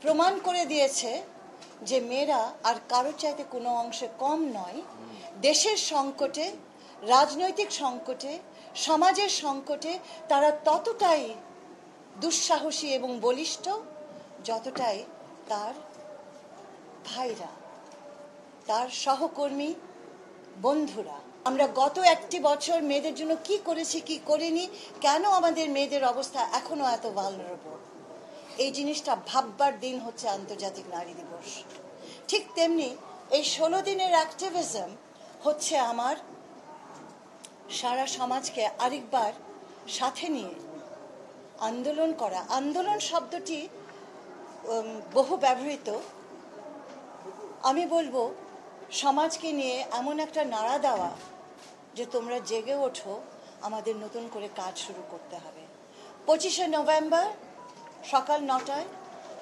প্রমাণ করে দিয়েছে যে মেয়েরা আর কারোর চাইতে কোনো অংশে কম নয়। দেশের সংকটে, রাজনৈতিক সংকটে, সমাজের সংকটে তারা ততটাই দুঃসাহসী এবং বলিষ্ঠ যতটাই তার ভাইরা, তার সহকর্মী, বন্ধুরা। আমরা গত একটি বছর মেয়েদের জন্য কি করেছি, কি করিনি, কেন আমাদের মেয়েদের অবস্থা এখনো এত ভালনারেবল, এই জিনিসটা ভাববার দিন হচ্ছে আন্তর্জাতিক নারী দিবস। ঠিক তেমনি এই 16 দিনের অ্যাক্টিভিজম হচ্ছে আমার সারা সমাজকে আরেকবার সাথে নিয়ে আন্দোলন করা। আন্দোলন শব্দটি বহু ব্যবহৃত। আমি বলবো সমাজকে নিয়ে এমন একটা নাড়া দেওয়া যে তোমরা জেগে ওঠো, আমাদের নতুন করে কাজ শুরু করতে হবে। 25শে নভেম্বর সকাল 9টায়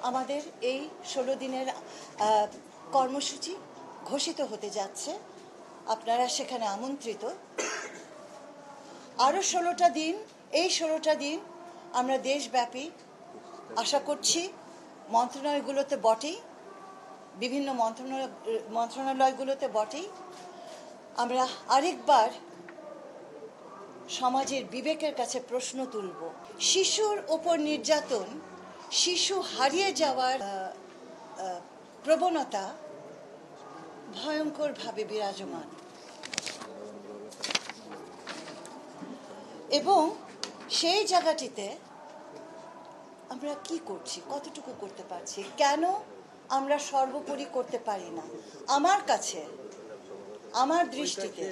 আমাদের এই 16 দিনের কর্মসূচি ঘোষিত হতে যাচ্ছে। আপনারা সেখানে আমন্ত্রিত। আরও 16টা দিন, এই 16টা দিন আমরা দেশব্যাপী আশা করছি মন্ত্রণালয়গুলোতে বটেই, বিভিন্ন মন্ত্রণালয়গুলোতে বটেই আমরা আরেকবার সমাজের বিবেকের কাছে প্রশ্ন তুলব। শিশুর উপর নির্যাতন, শিশু হারিয়ে যাওয়ার প্রবণতা ভয়ঙ্করভাবে বিরাজমান এবং সেই জায়গাটিতে আমরা কি করছি, কতটুকু করতে পারছি, কেন আমরা সর্বোপরি করতে পারি না? আমার কাছে, আমার দৃষ্টিতে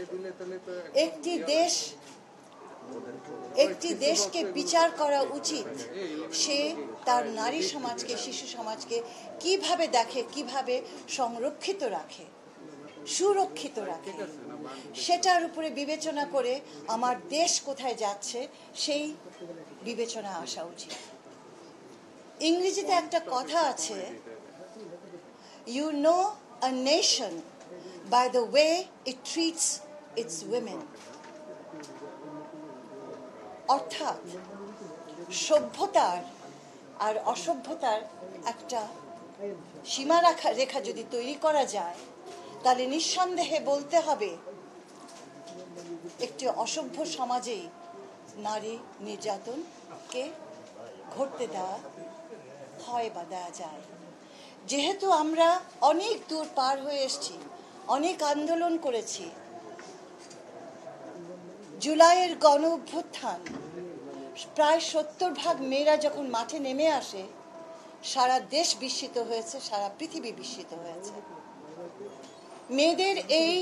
একটি দেশকে বিচার করা উচিত সে তার নারী সমাজকে, শিশু সমাজকে কিভাবে দেখে, কিভাবে সংরক্ষিত রাখে, সুরক্ষিত রাখে, সেটার উপরে বিবেচনা করে আমার দেশ কোথায় যাচ্ছে সেই বিবেচনা আসা উচিত। ইংরেজিতে একটা কথা আছে, you know a nation by the way it treats its women. অর্থাৎ সভ্যতার আর অসভ্যতার একটা সীমা রেখা যদি তৈরি করা যায়, তাহলে নিঃসন্দেহে বলতে হবে একটি অসভ্য সমাজেই নারী নির্যাতনকে ঘটতে দেওয়া হয় বা দেওয়া যায়। যেহেতু আমরা অনেক দূর পার হয়ে এসেছি, অনেক আন্দোলন করেছি, জুলাইয়ের গণ অভ্যুত্থান, প্রায় 70% মেয়েরা যখন মাঠে নেমে আসে, সারা দেশ বিস্মিত হয়েছে, সারা পৃথিবী বিস্মিত হয়েছে। মেয়েদের এই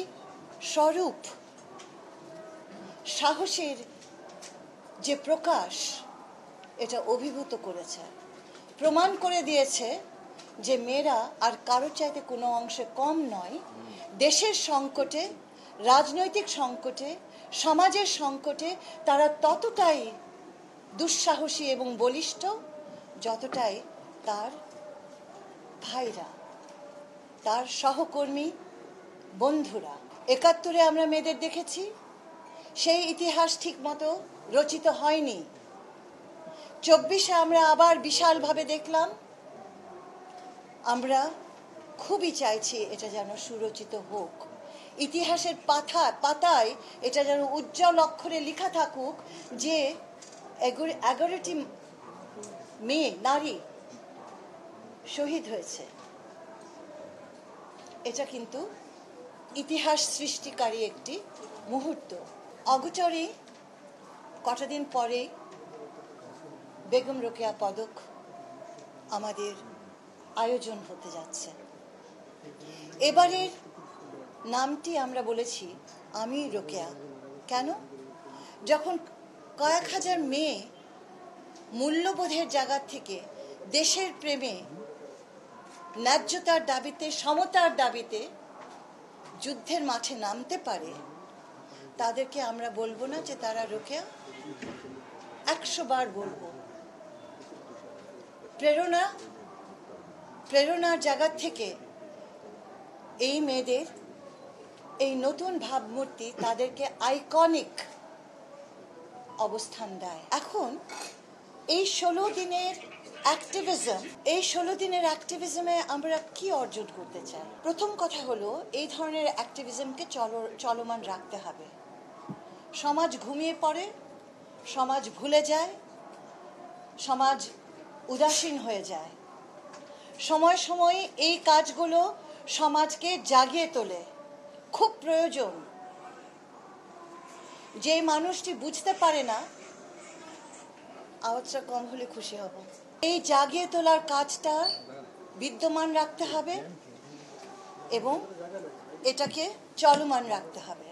স্বরূপ, সাহসের যে প্রকাশ, এটা অভিভূত করেছে, প্রমাণ করে দিয়েছে যে মেয়েরা আর কারোর চাইতে কোনো অংশে কম নয়। দেশের সংকটে, রাজনৈতিক সংকটে, সমাজের সংকটে তারা ততটাই দুঃসাহসী এবং বলিষ্ঠ যতটাই তার ভাইরা, তার সহকর্মী, বন্ধুরা। 71-এ আমরা মেয়েদের দেখেছি, সেই ইতিহাস ঠিক মতো রচিত হয়নি। 24-এ আমরা আবার বিশালভাবে দেখলাম। আমরা খুবই চাইছি এটা যেন সুরচিত হোক, ইতিহাসের পাতায় এটা যেন উজ্জ্বল অক্ষরে লেখা থাকুক যে 11টি মেয়ে, নারী শহীদ হয়েছে। এটা কিন্তু ইতিহাস সৃষ্টিকারী একটি মুহূর্ত। অগোচরে কটা দিন পরে বেগম রোকেয়া পদক আমাদের আয়োজন হতে যাচ্ছে। এবারের নামটি আমরা বলেছি আমি রোকেয়া। কেন? যখন কয়েক হাজার মেয়ে মূল্যবোধের জায়গা থেকে দেশের প্রেমে, ন্যায্যতার দাবিতে, সমতার দাবিতে যুদ্ধের মাঠে নামতে পারে, তাদেরকে আমরা বলবো না যে তারা রোকেয়া? 100 বার বলবো। প্রেরণার জায়গা থেকে এই মেয়েদের এই নতুন ভাবমূর্তি তাদেরকে আইকনিক অবস্থান দেয়। এখন এই 16 দিনের অ্যাক্টিভিজম, এই 16 দিনের অ্যাক্টিভিজমে আমরা কি অর্জন করতে চাই? প্রথম কথা হলো, এই ধরনের অ্যাক্টিভিজমকে চলমান রাখতে হবে। সমাজ ঘুমিয়ে পড়ে, সমাজ ভুলে যায়, সমাজ উদাসীন হয়ে যায়। সময় সময় এই কাজগুলো সমাজকে জাগিয়ে তোলে। খুব প্রয়োজন। যে মানুষটি বুঝতে পারে না, আওয়াজটা কম হলে খুশি হব, এই জাগিয়ে তোলার কাজটা বিদ্যমান রাখতে হবে এবং এটাকে চলমান রাখতে হবে।